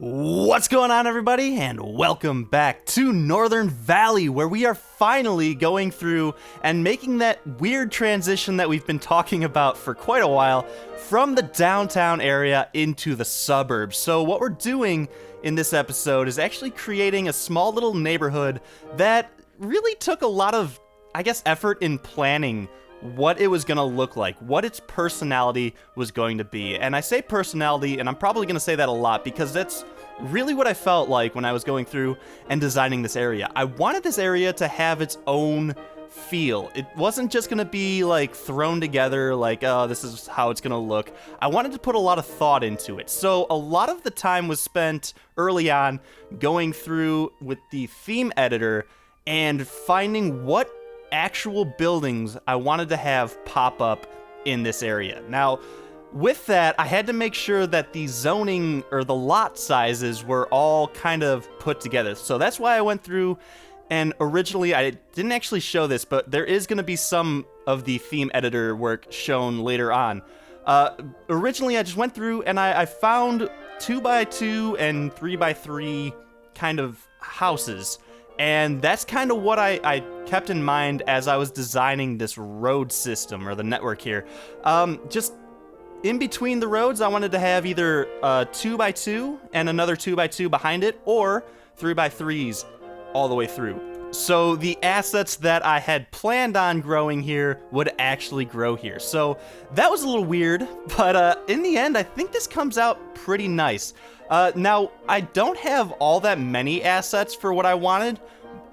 What's going on, everybody, and welcome back to Northern Valley, where we are finally going through and making that weird transition that we've been talking about for quite a while from the downtown area into the suburbs. So what we're doing in this episode is actually creating a small little neighborhood that really took a lot of, effort in planning what it was going to look like, what its personality was going to be. And I say personality, and I'm probably going to say that a lot because that's really what I felt like when I was going through and designing this area. I wanted this area to have its own feel. It wasn't just going to be like thrown together like, oh, this is how it's going to look. I wanted to put a lot of thought into it. So a lot of the time was spent early on going through with the theme editor and finding what actual buildings I wanted to have pop up in this area. Now, with that, I had to make sure that the zoning or the lot sizes were all kind of put together. So that's why I went through, and originally I didn't actually show this, but there is going to be some of the theme editor work shown later on. Originally I just went through and I found 2x2 and 3x3 kind of houses. And that's kind of what I kept in mind as I was designing this road system, or the network here. Just in between the roads, I wanted to have either 2x2 and another 2x2 behind it, or 3x3s all the way through. So the assets that I had planned on growing here would actually grow here. So that was a little weird, but in the end, I think this comes out pretty nice. Now, I don't have all that many assets for what I wanted,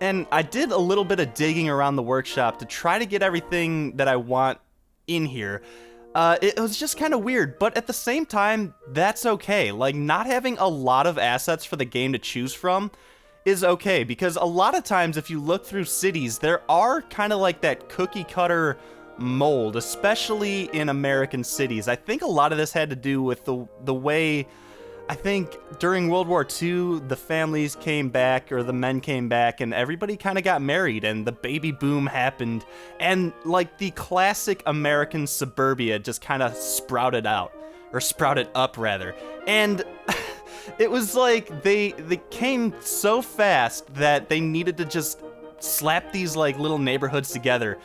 and I did a little bit of digging around the workshop to try to get everything that I want in here. It was just kind of weird, but at the same time, that's okay. Like, not having a lot of assets for the game to choose from is okay, because a lot of times if you look through cities, there are kind of like that cookie cutter mold, especially in American cities. I think a lot of this had to do with the way, I think during World War II, the families came back, or the men came back, and everybody kind of got married, and the baby boom happened, and like the classic American suburbia just kind of sprouted out, or sprouted up rather, and it was like they came so fast that they needed to just slap these like little neighborhoods together,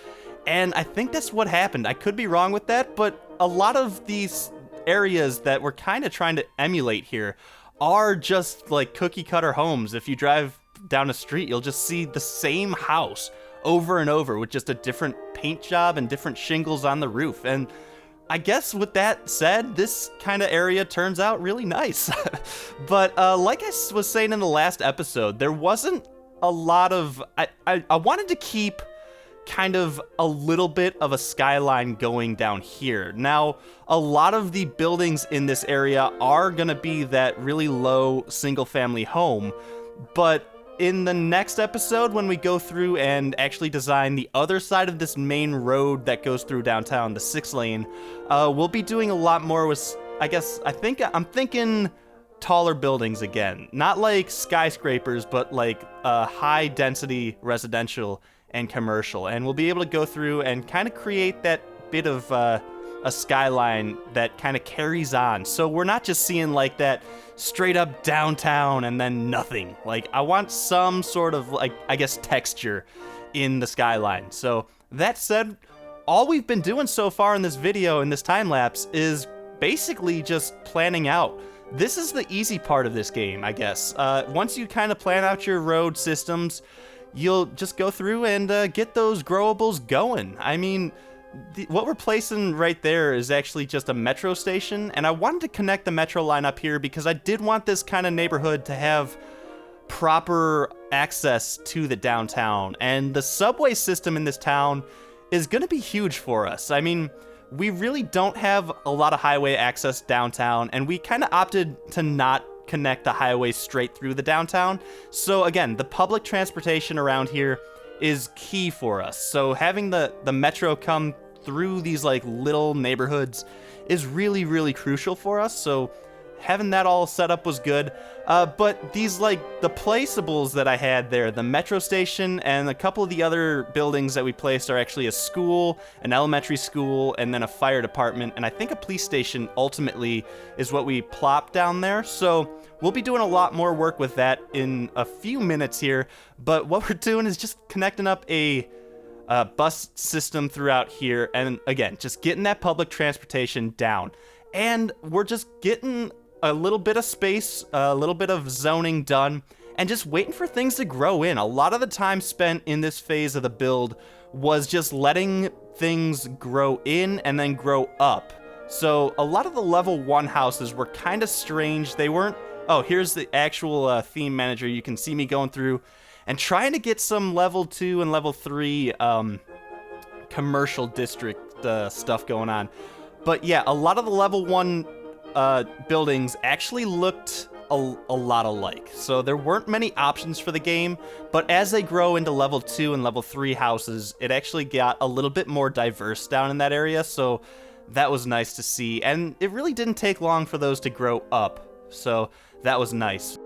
and I think that's what happened. I could be wrong with that, but a lot of these areas that we're kind of trying to emulate here are just like cookie cutter homes. If you drive down a street, you'll just see the same house over and over with just a different paint job and different shingles on the roof. And I guess with that said, this kind of area turns out really nice. But like I was saying in the last episode, there wasn't a lot of, I wanted to keep kind of a little bit of a skyline going down here. Now, a lot of the buildings in this area are gonna be that really low single family home, but in the next episode, when we go through and actually design the other side of this main road that goes through downtown, the 6-lane, we'll be doing a lot more with, I'm thinking taller buildings again. Not like skyscrapers, but like high density residential and commercial, and we'll be able to go through and kind of create that bit of a skyline that kind of carries on. So we're not just seeing like that straight up downtown and then nothing. Like, I want some sort of like, texture in the skyline. So that said, all we've been doing so far in this video, in this time lapse, is basically just planning out. This is the easy part of this game, I guess. Once you kind of plan out your road systems, you'll just go through and get those growables going. I mean, what we're placing right there is actually just a metro station, and I wanted to connect the metro line up here because I did want this kind of neighborhood to have proper access to the downtown, and the subway system in this town is going to be huge for us. I mean, we really don't have a lot of highway access downtown, and we kind of opted to not connect the highway straight through the downtown. So again, the public transportation around here is key for us. So having the metro come through these like little neighborhoods is really, really crucial for us. So having that all set up was good. But these, like, the placeables that I had there, the metro station and a couple of the other buildings that we placed are actually a school, an elementary school, and then a fire department, and I think a police station ultimately is what we plopped down there. So we'll be doing a lot more work with that in a few minutes here, but what we're doing is just connecting up a bus system throughout here, and again, just getting that public transportation down. And we're just getting a little bit of space, a little bit of zoning done, and just waiting for things to grow in. A lot of the time spent in this phase of the build was just letting things grow in and then grow up. So a lot of the level 1 houses were kind of strange. They weren't... Oh, here's the actual theme manager. You can see me going through and trying to get some level 2 and level 3 commercial district stuff going on. But yeah, a lot of the level 1 buildings actually looked a lot alike. So there weren't many options for the game, but as they grow into level 2 and level 3 houses, it actually got a little bit more diverse down in that area, so that was nice to see. And it really didn't take long for those to grow up, so that was nice.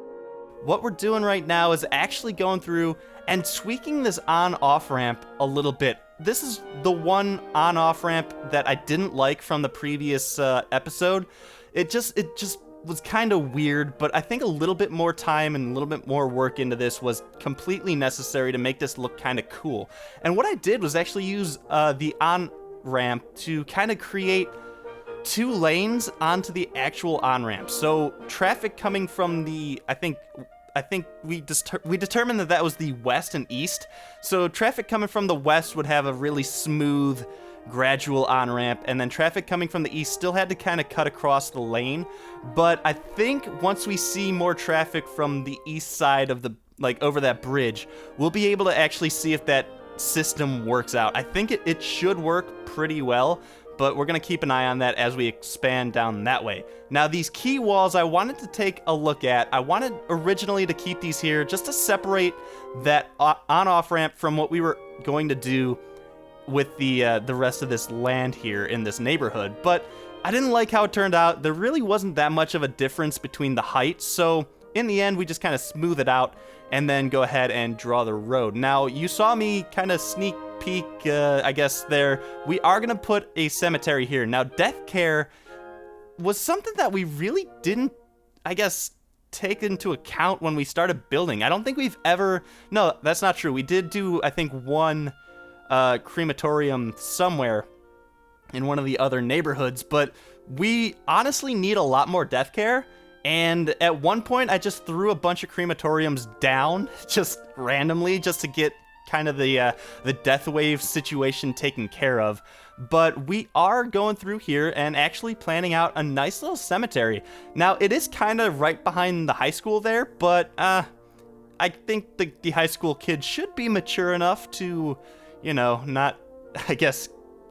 What we're doing right now is actually going through and tweaking this on-off ramp a little bit. This is the one on-off ramp that I didn't like from the previous episode. It just was kind of weird, but I think a little bit more time and a little bit more work into this was completely necessary to make this look kind of cool. And what I did was actually use the on-ramp to kind of create 2 lanes onto the actual on-ramp. So traffic coming from the, I think we determined that was the west and east. So traffic coming from the west would have a really smooth, gradual on-ramp, and then traffic coming from the east still had to kind of cut across the lane. But I think once we see more traffic from the east side of the, like, over that bridge, we'll be able to actually see if that system works out. I think it should work pretty well, but we're going to keep an eye on that as we expand down that way. Now, these key walls I wanted to take a look at. I wanted originally to keep these here just to separate that on-off ramp from what we were going to do with the rest of this land here in this neighborhood, but I didn't like how it turned out. There really wasn't that much of a difference between the heights, so in the end, we just kind of smooth it out and then go ahead and draw the road. Now, you saw me kind of sneak peek, I guess, there. We are going to put a cemetery here. Now, death care was something that we really didn't, I guess, take into account when we started building. I don't think we've ever... No, that's not true. We did do, I think, one crematorium somewhere in one of the other neighborhoods, but we honestly need a lot more death care. And at one point, I just threw a bunch of crematoriums down, just randomly, just to get kind of the death wave situation taken care of. But we are going through here and actually planning out a nice little cemetery. Now, it is kind of right behind the high school there, but I think the high school kids should be mature enough to, you know, not, I guess,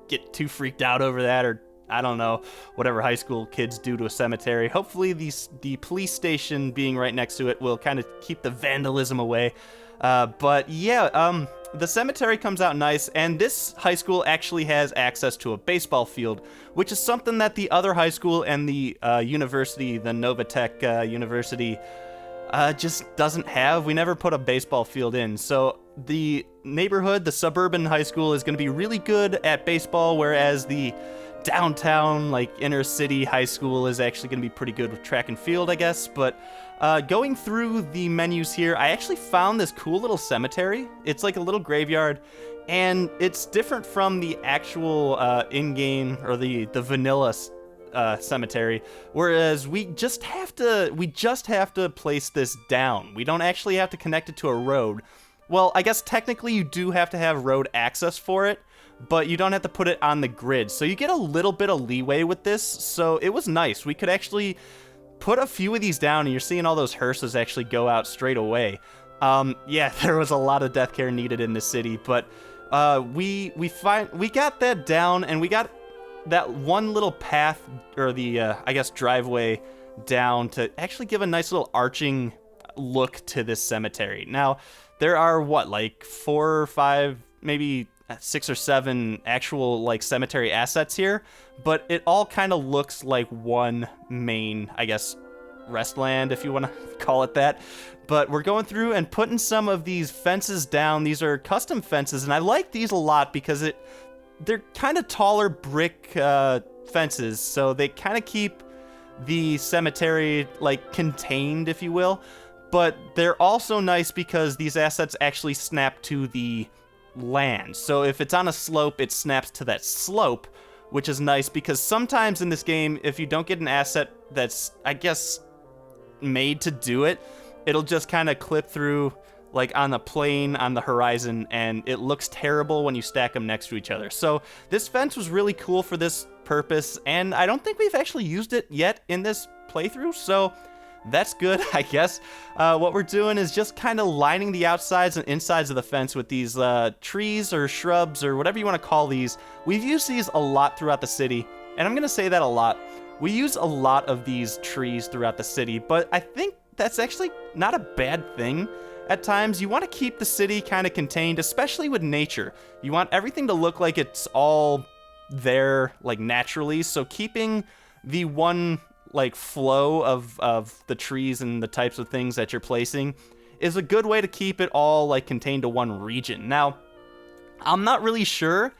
get too freaked out over that, or I don't know, whatever high school kids do to a cemetery. Hopefully the police station being right next to it will kind of keep the vandalism away. But yeah, the cemetery comes out nice, and this high school actually has access to a baseball field, which is something that the other high school and the university, the Novatech University, just doesn't have. We never put a baseball field in. So the neighborhood, the Suburban high school, is going to be really good at baseball, whereas the downtown, like, inner city high school is actually going to be pretty good with track and field, I guess. But going through the menus here, I actually found this cool little cemetery. It's like a little graveyard, and it's different from the actual in-game or the vanilla cemetery, whereas we just have to place this down. We don't actually have to connect it to a road. Well, I guess technically you do have to have road access for it, but you don't have to put it on the grid. So you get a little bit of leeway with this, so it was nice. We could actually put a few of these down, and you're seeing all those hearses actually go out straight away. Yeah, there was a lot of death care needed in this city, but we got that down, and we got that one little path, or the, I guess, driveway down to actually give a nice little arching look to this cemetery. Now, there are, what, like 4 or 5, maybe 6 or 7 actual, like, cemetery assets here, but it all kind of looks like one main, I guess, Restland, if you want to call it that. But we're going through and putting some of these fences down. These are custom fences, and I like these a lot because they're kind of taller brick fences, so they kind of keep the cemetery like contained, if you will. But they're also nice because these assets actually snap to the land. So if it's on a slope, it snaps to that slope, which is nice because sometimes in this game, if you don't get an asset that's, I guess, made to do it, it'll just kind of clip through like on the plane on the horizon, and it looks terrible when you stack them next to each other. So this fence was really cool for this purpose, and I don't think we've actually used it yet in this playthrough, so that's good, I guess. What we're doing is just kind of lining the outsides and insides of the fence with these trees or shrubs or whatever you want to call these. We've used these a lot throughout the city, and I'm going to say that a lot. We use a lot of these trees throughout the city, but I think that's actually not a bad thing. At times, you want to keep the city kind of contained, especially with nature. You want everything to look like it's all there, like naturally, so keeping the one like flow of the trees and the types of things that you're placing is a good way to keep it all like contained to one region. Now, I'm not really sure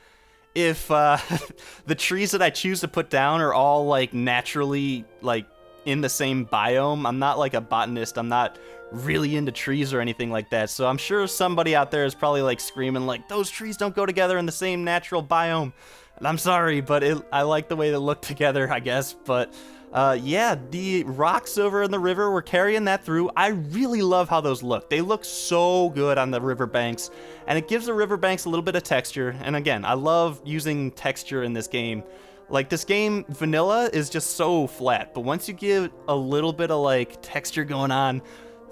if the trees that I choose to put down are all like naturally like in the same biome. I'm not like a botanist. I'm not really into trees or anything like that. So I'm sure somebody out there is probably like screaming like, those trees don't go together in the same natural biome. And I'm sorry, but I like the way they look together, I guess. But yeah, the rocks over in the river, we're carrying that through. I really love how those look. They look so good on the riverbanks, and it gives the riverbanks a little bit of texture. And again, I love using texture in this game. Like, this game, vanilla, is just so flat, but once you give a little bit of like texture going on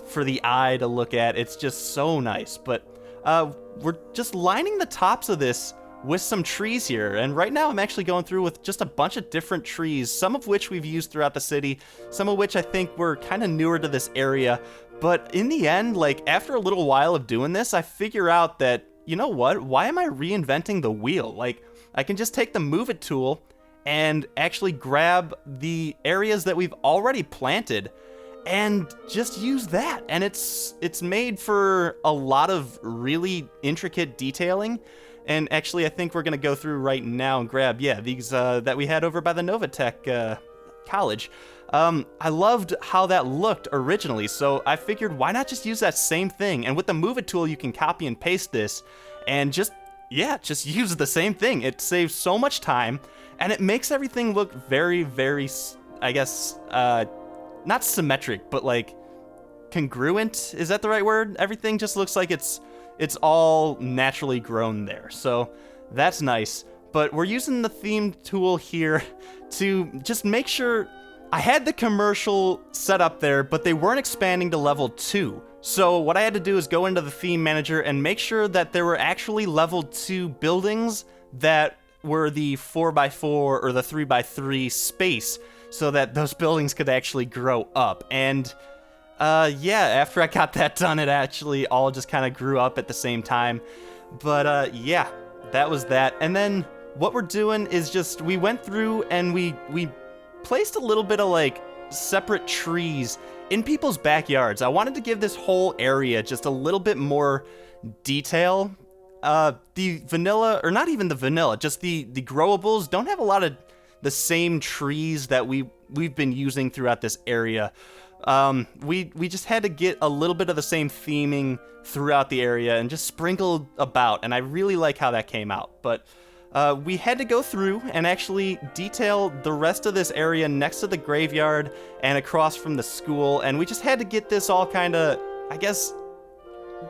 for the eye to look at, it's just so nice. But we're just lining the tops of this with some trees here, and right now I'm actually going through with just a bunch of different trees, some of which we've used throughout the city, some of which I think were kind of newer to this area. But in the end, like, after a little while of doing this, I figure out that, you know what, why am I reinventing the wheel? Like, I can just take the move it tool and actually grab the areas that we've already planted and just use that, and it's made for a lot of really intricate detailing. And actually, I think we're going to go through right now and grab, yeah, these that we had over by the Novatech college. I loved how that looked originally, so I figured why not just use that same thing? And with the Move It tool, you can copy and paste this and just use the same thing. It saves so much time, and it makes everything look very, very, I guess, not symmetric, but like congruent. Is that the right word? Everything just looks like it's all naturally grown there, so that's nice. But we're using the theme tool here to just make sure. I had the commercial set up there, but they weren't expanding to level 2. So what I had to do is go into the theme manager and make sure that there were actually level 2 buildings that were the 4x4 or the 3x3 space, so that those buildings could actually grow up. And yeah, after I got that done, it actually all just kind of grew up at the same time. But yeah, that was that. And then what we're doing is just, we went through and we placed a little bit of like separate trees in people's backyards. I wanted to give this whole area just a little bit more detail. The vanilla, or not even the vanilla, just the growables don't have a lot of the same trees that we've been using throughout this area. We just had to get a little bit of the same theming throughout the area and just sprinkled about, and I really like how that came out. But we had to go through and actually detail the rest of this area next to the graveyard and across from the school, and we just had to get this all kind of, I guess,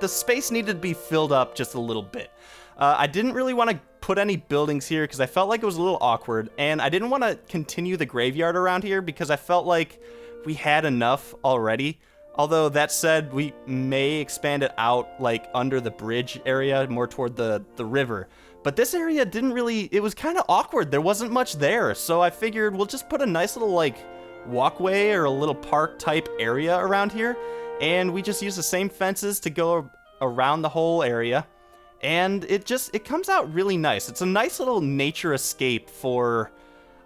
the space needed to be filled up just a little bit. I didn't really want to put any buildings here because I felt like it was a little awkward, and I didn't want to continue the graveyard around here because I felt like we had enough already. Although that said, we may expand it out like under the bridge area, more toward the river. But this area didn't really, it was kind of awkward. There wasn't much there. So I figured we'll just put a nice little like walkway or a little park type area around here. And we just use the same fences to go around the whole area. And it comes out really nice. It's a nice little nature escape for,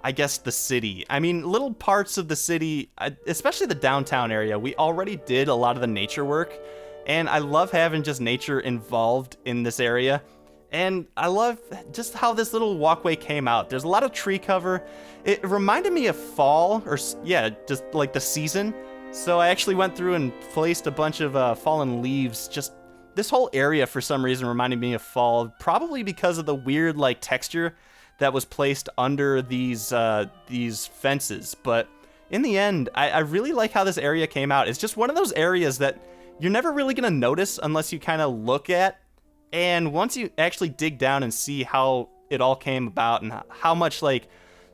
I guess, the city. I mean, little parts of the city, especially the downtown area, we already did a lot of the nature work, and I love having just nature involved in this area. And I love just how this little walkway came out. There's a lot of tree cover. It reminded me of fall, or yeah, just like the season. So I actually went through and placed a bunch of fallen leaves. Just this whole area, for some reason, reminded me of fall, probably because of the weird like texture that was placed under these fences. But in the end, I really like how this area came out. It's just one of those areas that you're never really gonna notice unless you kind of look at. And once you actually dig down and see how it all came about and how much like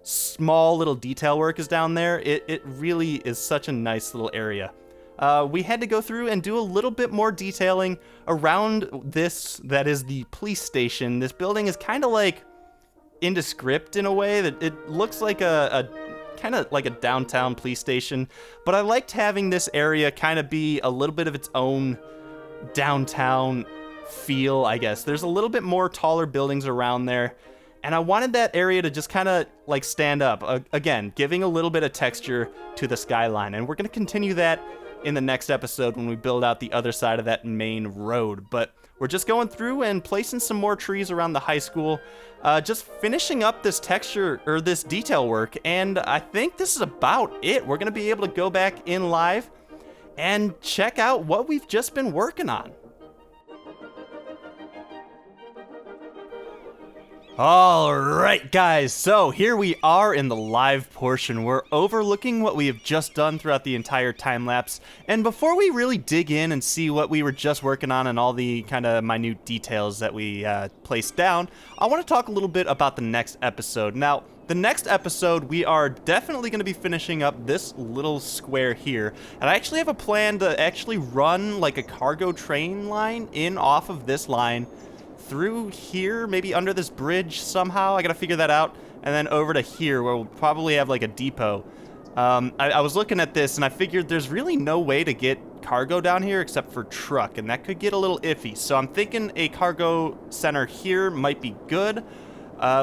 small little detail work is down there, it really is such a nice little area. We had to go through and do a little bit more detailing around this, that is the police station. This building is kind of like indescript in a way that it looks like a kind of like a downtown police station, but I liked having this area kind of be a little bit of its own downtown feel, I guess. There's a little bit more taller buildings around there, and I wanted that area to just kind of like stand up, again, giving a little bit of texture to the skyline. And we're going to continue that in the next episode when we build out the other side of that main road. But we're just going through and placing some more trees around the high school, just finishing up this texture or this detail work, and I think this is about it. We're going to be able to go back in live and check out what we've just been working on. All right, guys, so here we are in the live portion. We're overlooking what we have just done throughout the entire time lapse. And before we really dig in and see what we were just working on and all the kind of minute details that we placed down, I want to talk a little bit about the next episode. Now, the next episode, we are definitely going to be finishing up this little square here. And I actually have a plan to actually run like a cargo train line in off of this line through here, maybe under this bridge somehow. I gotta figure that out. And then over to here where we'll probably have like a depot. I was looking at this and I figured there's really no way to get cargo down here except for truck, and that could get a little iffy. So I'm thinking a cargo center here might be good.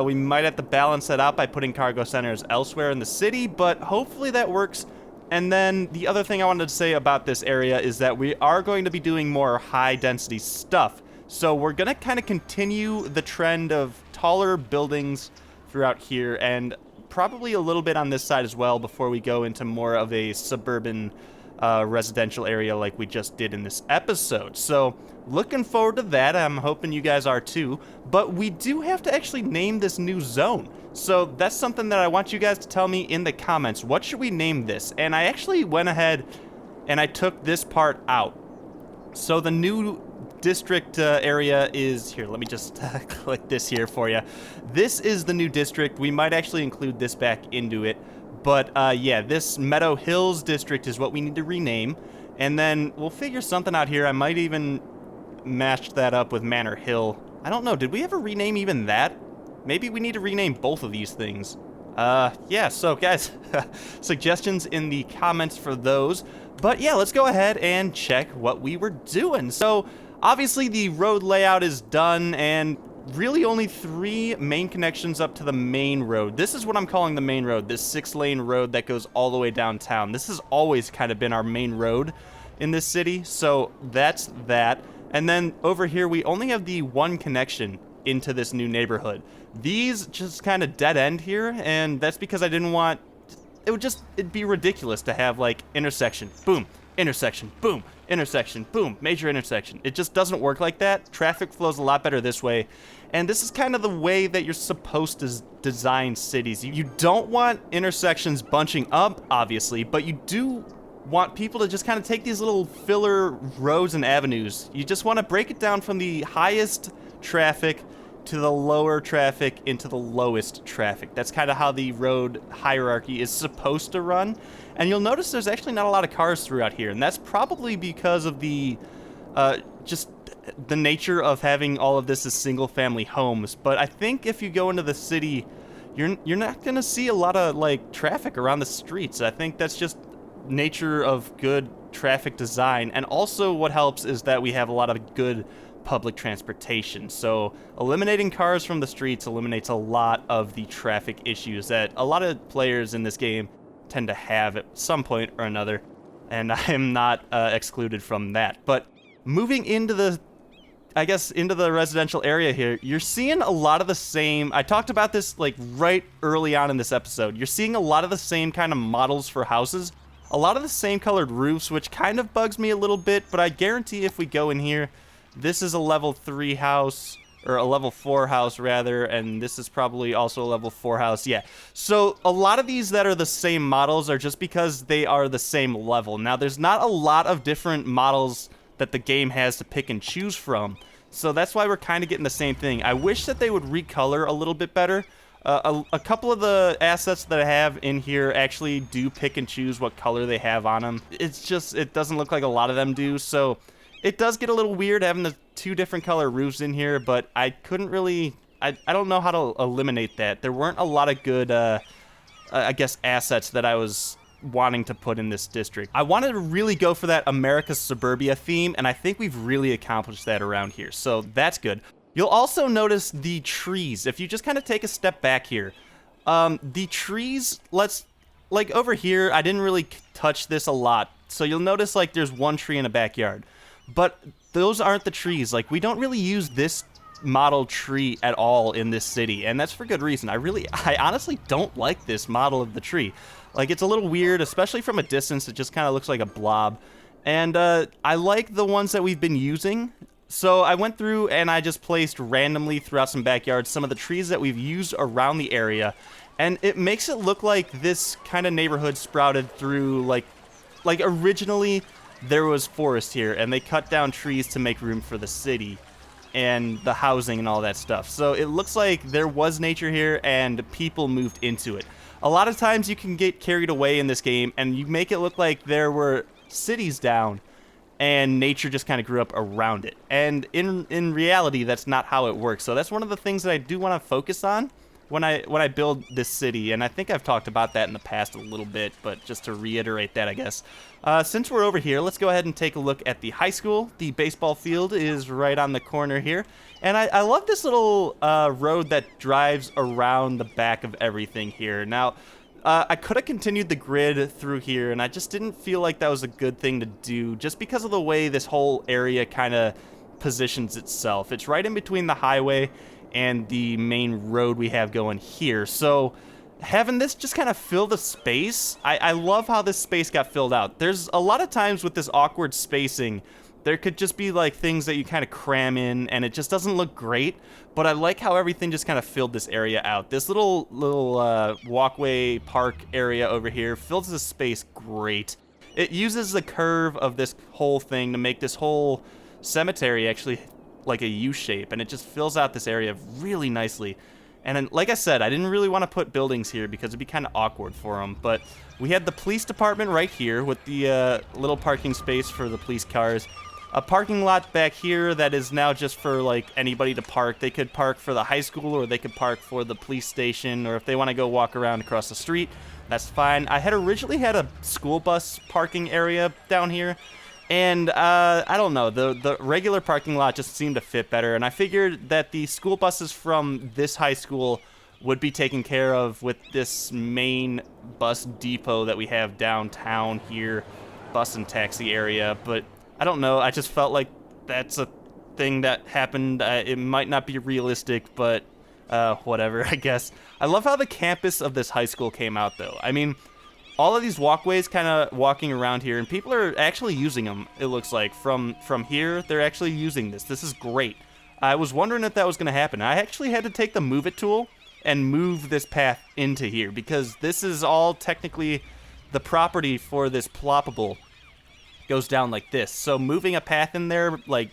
We might have to balance that out by putting cargo centers elsewhere in the city, but hopefully that works. And then the other thing I wanted to say about this area is that we are going to be doing more high density stuff. So we're going to kind of continue the trend of taller buildings throughout here, and probably a little bit on this side as well before we go into more of a suburban residential area like we just did in this episode. So looking forward to that. I'm hoping you guys are too. But we do have to actually name this new zone. So that's something that I want you guys to tell me in the comments. What should we name this? And I actually went ahead and I took this part out. So the new district area is here. Let me just click this here for you. This is the new district. We might actually include this back into it. But yeah, this Meadow Hills district is what we need to rename. And then we'll figure something out here. I might even match that up with Manor Hill. I don't know. Did we ever rename even that? Maybe we need to rename both of these things. Yeah, so guys, suggestions in the comments for those. But yeah, let's go ahead and check what we were doing. So obviously the road layout is done, and really only 3 main connections up to the main road. This is what I'm calling the main road, this 6-lane road that goes all the way downtown. This has always kind of been our main road in this city, so that's that. And then over here, we only have the 1 connection into this new neighborhood. These just kind of dead end here, and that's because I didn't want, it'd be ridiculous to have like intersection, boom, intersection, boom, intersection, boom, major intersection. It just doesn't work like that. Traffic flows a lot better this way. And this is kind of the way that you're supposed to design cities. You don't want intersections bunching up, obviously, but you do want people to just kind of take these little filler roads and avenues. You just want to break it down from the highest traffic to the lower traffic into the lowest traffic. That's kind of how the road hierarchy is supposed to run. And you'll notice there's actually not a lot of cars throughout here, and that's probably because of the just the nature of having all of this as single-family homes. But I think if you go into the city, you're not gonna see a lot of like traffic around the streets. I think that's just nature of good traffic design. And also what helps is that we have a lot of good public transportation. So eliminating cars from the streets eliminates a lot of the traffic issues that a lot of players in this game tend to have at some point or another, and I am not excluded from that. But moving into the residential area here, you're seeing a lot of the same. I talked about this like right early on in this episode. You're seeing a lot of the same kind of models for houses, a lot of the same colored roofs, which kind of bugs me a little bit, but I guarantee if we go in here, this is a level 3 house, or a level 4 house rather, and this is probably also a level 4 house. Yeah, so a lot of these that are the same models are just because they are the same level. Now, there's not a lot of different models that the game has to pick and choose from, so that's why we're kind of getting the same thing. I wish that they would recolor a little bit better. A couple of the assets that I have in here actually do pick and choose what color they have on them. It's just, it doesn't look like a lot of them do, so it does get a little weird having the 2 different color roofs in here, but I couldn't really, I don't know how to eliminate that. There weren't a lot of good, I guess, assets that I was wanting to put in this district. I wanted to really go for that America's Suburbia theme, and I think we've really accomplished that around here, so that's good. You'll also notice the trees. If you just kind of take a step back here, the trees, like over here, I didn't really touch this a lot. So you'll notice like there's one tree in a backyard, but those aren't the trees. Like we don't really use this model tree at all in this city, and that's for good reason. I honestly don't like this model of the tree. Like it's a little weird, especially from a distance. It just kind of looks like a blob. And I like the ones that we've been using. So I went through and I just placed randomly throughout some backyards some of the trees that we've used around the area, and it makes it look like this kind of neighborhood sprouted through like originally there was forest here and they cut down trees to make room for the city and the housing and all that stuff. So it looks like there was nature here and people moved into it. A lot of times you can get carried away in this game and you make it look like there were cities down and nature just kind of grew up around it. And in reality, that's not how it works. So that's one of the things that I do want to focus on when I build this city. And I think I've talked about that in the past a little bit, but just to reiterate that, I guess. Since we're over here, let's go ahead and take a look at the high school. The baseball field is right on the corner here. And I love this little road that drives around the back of everything here. Now, I could have continued the grid through here, and I just didn't feel like that was a good thing to do, just because of the way this whole area kind of positions itself. It's right in between the highway and the main road we have going here, so having this just kind of fill the space, I love how this space got filled out. There's a lot of times with this awkward spacing, there could just be like things that you kind of cram in and it just doesn't look great, but I like how everything just kind of filled this area out. This little walkway park area over here fills the space great. It uses the curve of this whole thing to make this whole cemetery actually like a U shape, and it just fills out this area really nicely. And then, like I said, I didn't really want to put buildings here because it'd be kind of awkward for them, but we had the police department right here with the little parking space for the police cars. A parking lot back here that is now just for like anybody to park. They could park for the high school, or they could park for the police station, or if they want to go walk around across the street, that's fine. I had originally had a school bus parking area down here, and I don't know, the regular parking lot just seemed to fit better, and I figured that the school buses from this high school would be taken care of with this main bus depot that we have downtown here, bus and taxi area. But I don't know, I just felt like that's a thing that happened. It might not be realistic, but whatever, I guess. I love how the campus of this high school came out, though. I mean, all of these walkways kind of walking around here, and people are actually using them, it looks like. From here, they're actually using this. This is great. I was wondering if that was going to happen. I actually had to take the Move It tool and move this path into here, because this is all technically the property for this ploppable goes down like this. So moving a path in there, like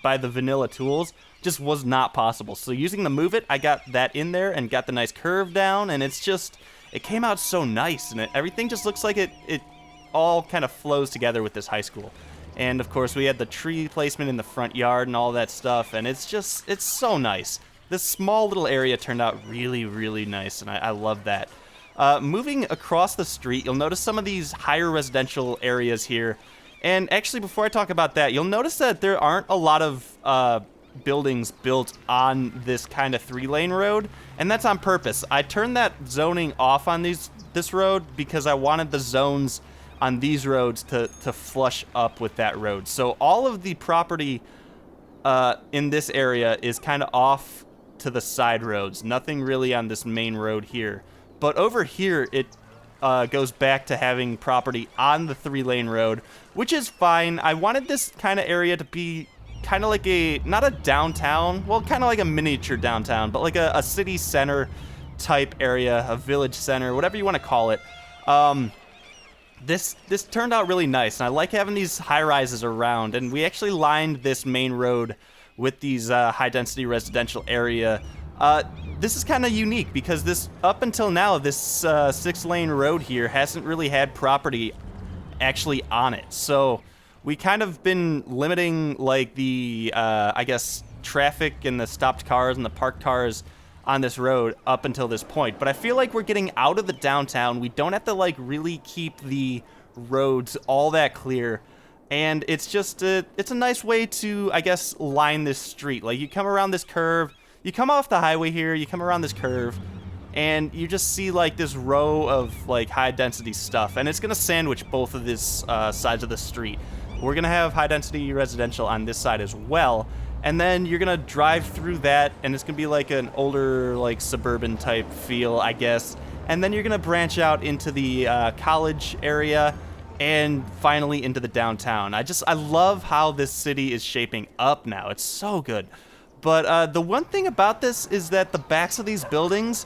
by the vanilla tools, just was not possible. So using the Move It, I got that in there and got the nice curve down, and it's just, it came out so nice, and everything just looks like it all kind of flows together with this high school. And of course we had the tree placement in the front yard and all that stuff, and it's just, it's so nice. This small little area turned out really, really nice, and I love that. Moving across the street, you'll notice some of these higher residential areas here. And actually, before I talk about that, you'll notice that there aren't a lot of buildings built on this kind of 3-lane road, and that's on purpose. I turned that zoning off on this road because I wanted the zones on these roads to flush up with that road. So all of the property in this area is kind of off to the side roads. Nothing really on this main road here. But over here, it goes back to having property on the 3-lane road, which is fine. I wanted this kind of area to be kind of like not a downtown, well, kind of like a miniature downtown, but like a city center type area, a village center, whatever you want to call it. This turned out really nice, and I like having these high-rises around, and we actually lined this main road with these high-density residential area. This is kind of unique because up until now, this 6-lane road here hasn't really had property actually on it. So we kind of been limiting like the, I guess, traffic and the stopped cars and the parked cars on this road up until this point. But I feel like we're getting out of the downtown. We don't have to like really keep the roads all that clear. And it's just, it's a nice way to, I guess, line this street. Like you come around this curve, you come off the highway here, you come around this curve, and you just see like this row of like high density stuff. And it's gonna sandwich both of these sides of the street. We're gonna have high density residential on this side as well. And then you're gonna drive through that, and it's gonna be like an older, like suburban type feel, I guess. And then you're gonna branch out into the college area, and finally into the downtown. I love how this city is shaping up now. It's so good. But the one thing about this is that the backs of these buildings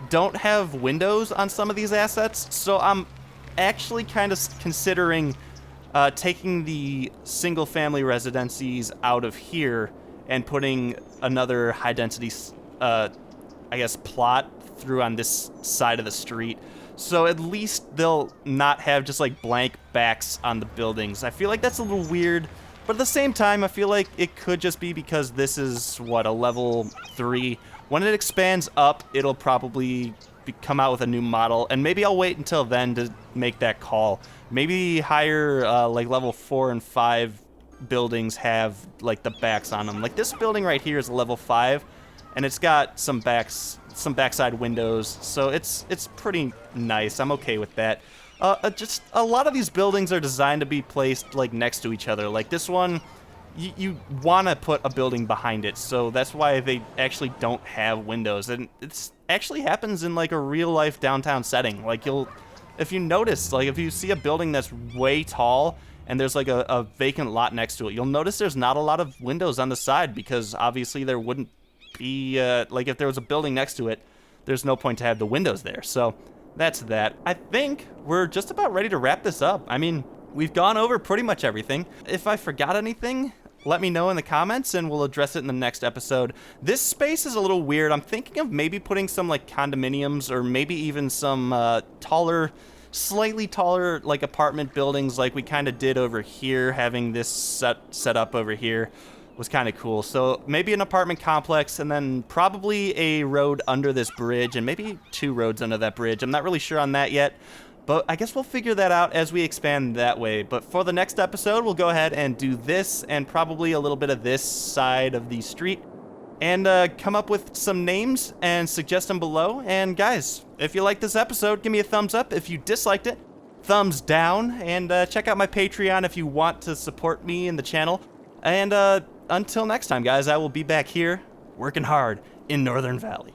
don't have windows on some of these assets. So I'm actually kind of considering taking the single-family residencies out of here and putting another high-density, I guess, plot through on this side of the street. So at least they'll not have just like blank backs on the buildings. I feel like that's a little weird, but at the same time, I feel like it could just be because this is, what, a level 3. When it expands up, it'll probably come out with a new model, and maybe I'll wait until then to make that call. Maybe higher, like level 4 and 5 buildings have like the backs on them. Like this building right here is a level 5, and it's got some backside windows, so it's pretty nice. I'm okay with that. Just a lot of these buildings are designed to be placed like next to each other. Like this one, you want to put a building behind it, so that's why they actually don't have windows. And it's actually happens in like a real life downtown setting. Like if you notice, like if you see a building that's way tall and there's like a vacant lot next to it, you'll notice there's not a lot of windows on the side because obviously there wouldn't be, like if there was a building next to it, there's no point to have the windows there. So that's that. I think we're just about ready to wrap this up. I mean, we've gone over pretty much everything. If I forgot anything, let me know in the comments and we'll address it in the next episode. This space is a little weird. I'm thinking of maybe putting some like condominiums or maybe even some slightly taller like apartment buildings like we kind of did over here. Having this set up over here was kind of cool. So maybe an apartment complex and then probably a road under this bridge and maybe 2 roads under that bridge. I'm not really sure on that yet, but I guess we'll figure that out as we expand that way. But for the next episode, we'll go ahead and do this and probably a little bit of this side of the street and come up with some names and suggest them below. And guys, if you like this episode, give me a thumbs up. If you disliked it, thumbs down. And check out my Patreon if you want to support me in the channel. And until next time, guys, I will be back here working hard in Northern Valley.